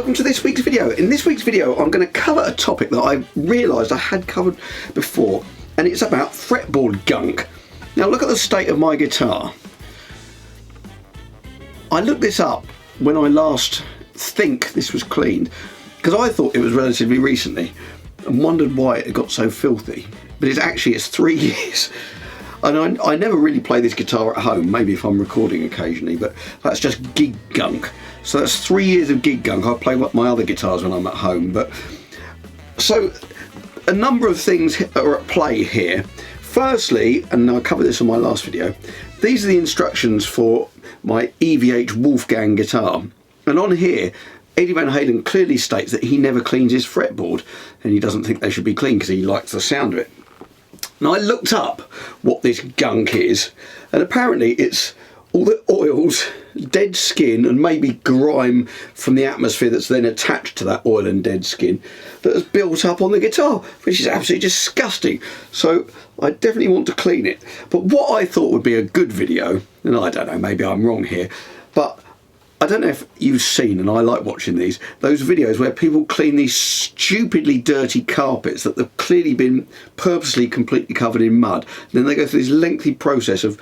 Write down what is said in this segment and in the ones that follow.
welcome to this week's video. In this week's video I'm going to cover a topic that I realised I had covered before, and it's about fretboard gunk. Now look at the state of my guitar. I looked this up when I last think this was cleaned, because I thought it was relatively recently and wondered why it got so filthy, but it's 3 years. And I never really play this guitar at home, maybe if I'm recording occasionally, but that's just gig gunk. So that's 3 years of gig gunk. I play my other guitars when I'm at home. But so a number of things are at play here. Firstly, and I covered this in my last video, these are the instructions for my EVH Wolfgang guitar. And on here, Eddie Van Halen clearly states that he never cleans his fretboard, and he doesn't think they should be clean because he likes the sound of it. Now I looked up what this gunk is, and apparently it's all the oils, dead skin, and maybe grime from the atmosphere that's then attached to that oil and dead skin that has built up on the guitar, which is absolutely disgusting. So I definitely want to clean it. But what I thought would be a good video, and I don't know, maybe I'm wrong here, but I don't know if you've seen, and I like watching these, those videos where people clean these stupidly dirty carpets that have clearly been purposely completely covered in mud. And then they go through this lengthy process of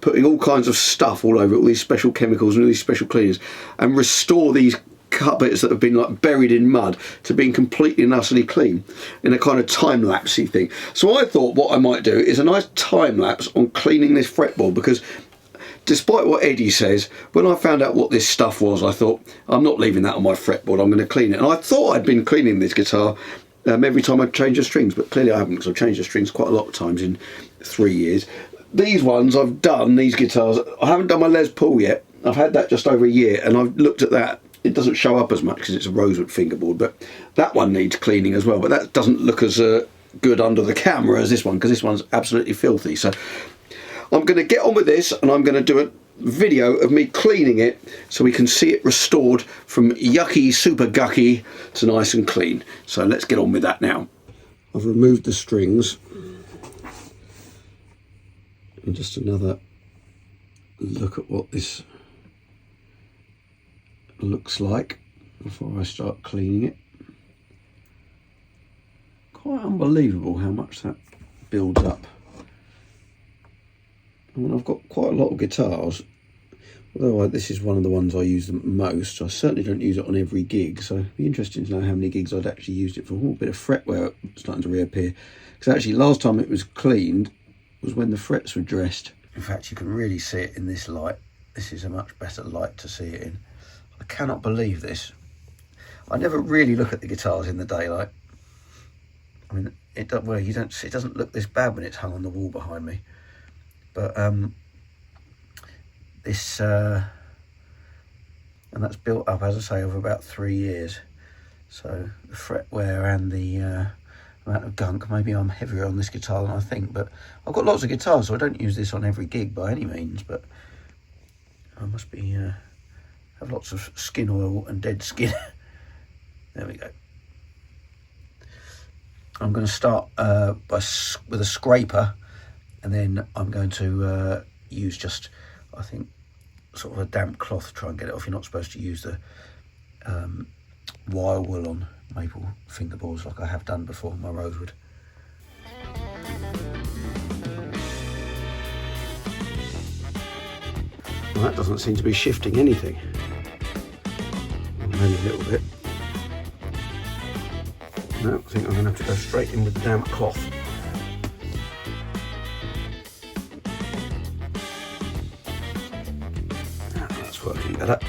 putting all kinds of stuff all over it, all these special chemicals and all these special cleaners, and restore these carpets that have been like buried in mud to being completely and utterly clean in a kind of time-lapsey thing. So I thought what I might do is a nice time-lapse on cleaning this fretboard, because despite what Eddie says, when I found out what this stuff was, I thought, I'm not leaving that on my fretboard, I'm going to clean it. And I thought I'd been cleaning this guitar every time I'd change the strings, but clearly I haven't, because I've changed the strings quite a lot of times in 3 years. These ones I've done, these guitars, I haven't done my Les Paul yet. I've had that just over a year, and I've looked at that. It doesn't show up as much because it's a rosewood fingerboard, but that one needs cleaning as well. But that doesn't look as good under the camera as this one, because this one's absolutely filthy. So I'm going to get on with this, and I'm going to do a video of me cleaning it so we can see it restored from yucky, super gucky to nice and clean. So let's get on with that now. I've removed the strings. And just another look at what this looks like before I start cleaning it. Quite unbelievable how much that builds up. I mean, I've got quite a lot of guitars, although this is one of the ones I use the most. I certainly don't use it on every gig, so it'd be interesting to know how many gigs I'd actually used it for. A bit of fretwear starting to reappear, because actually last time it was cleaned was when the frets were dressed. In fact, you can really see it in this light. This is a much better light to see it in. I cannot believe this. I never really look at the guitars in the daylight. I mean, it doesn't look this bad when it's hung on the wall behind me. But this, and that's built up, as I say, over about 3 years. So the fretwear and the amount of gunk, maybe I'm heavier on this guitar than I think, but I've got lots of guitars, so I don't use this on every gig by any means, but I must be have lots of skin oil and dead skin. There we go. I'm going to start with a scraper, and then I'm going to use just, I think, sort of a damp cloth to try and get it off. You're not supposed to use the wire wool on maple fingerboards like I have done before, my rosewood. Well, that doesn't seem to be shifting anything. Maybe a little bit. No, I think I'm going to have to go straight in with the damp cloth. That's working better.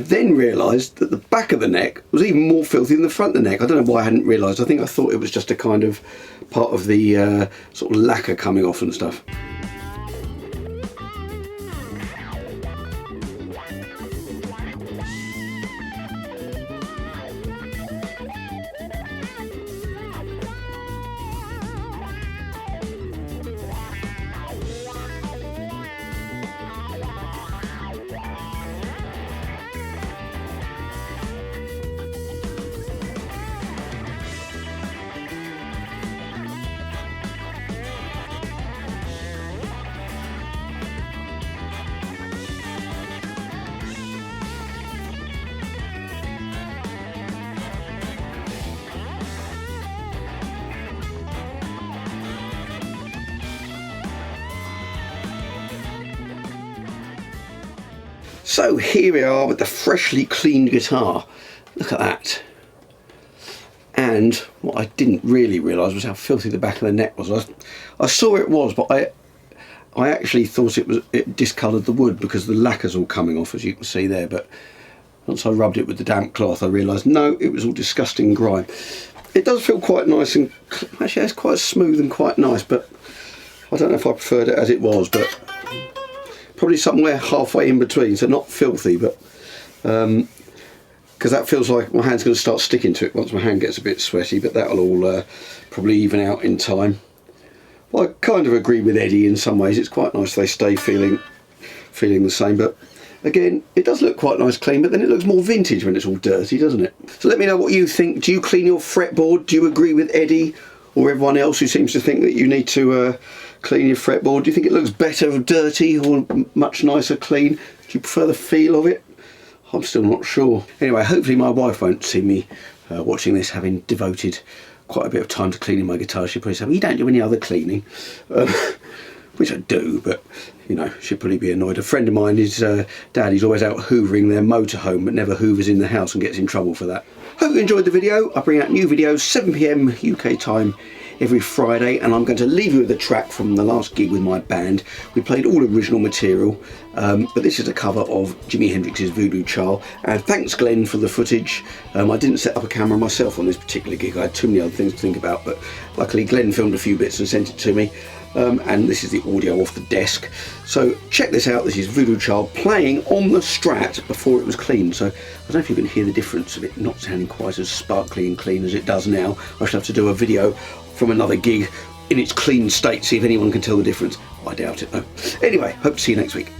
then realised that the back of the neck was even more filthy than the front of the neck. I don't know why I hadn't realised. I think I thought it was just a kind of part of the sort of lacquer coming off and stuff. So here we are with the freshly cleaned guitar. Look at that. And what I didn't really realise was how filthy the back of the neck was. I saw it was, but I actually thought it discoloured the wood because the lacquer's all coming off, as you can see there. But once I rubbed it with the damp cloth, I realised no, it was all disgusting grime. It does feel quite nice, and actually it's quite smooth and quite nice, but I don't know if I preferred it as it was, but probably somewhere halfway in between, so not filthy, but because that feels like my hand's going to start sticking to it once my hand gets a bit sweaty, but that'll all probably even out in time. Well, I kind of agree with Eddie in some ways. It's quite nice they stay feeling the same, but again, it does look quite nice clean, but then it looks more vintage when it's all dirty, doesn't it? So let me know what you think. Do you clean your fretboard? Do you agree with Eddie or everyone else who seems to think that you need to clean your fretboard? Do you think it looks better dirty or much nicer clean? Do you prefer the feel of it? I'm still not sure. Anyway, hopefully my wife won't see me watching this having devoted quite a bit of time to cleaning my guitar. She'll probably say, well, you don't do any other cleaning. Which I do, but you know, she'd probably be annoyed. A friend of mine, his daddy's always out hoovering their motorhome, but never hoovers in the house and gets in trouble for that. Hope you enjoyed the video. I bring out new videos 7 PM UK time every Friday, and I'm going to leave you with a track from the last gig with my band. We played all original material, but this is a cover of Jimi Hendrix's Voodoo Child, and thanks Glenn for the footage. I didn't set up a camera myself on this particular gig. I had too many other things to think about, but luckily Glenn filmed a few bits and sent it to me. And this is the audio off the desk. So check this out. This is Voodoo Child playing on the Strat before it was cleaned. So I don't know if you can hear the difference of it not sounding quite as sparkly and clean as it does now. I should have to do a video from another gig in its clean state, see if anyone can tell the difference. I doubt it though. Anyway, hope to see you next week.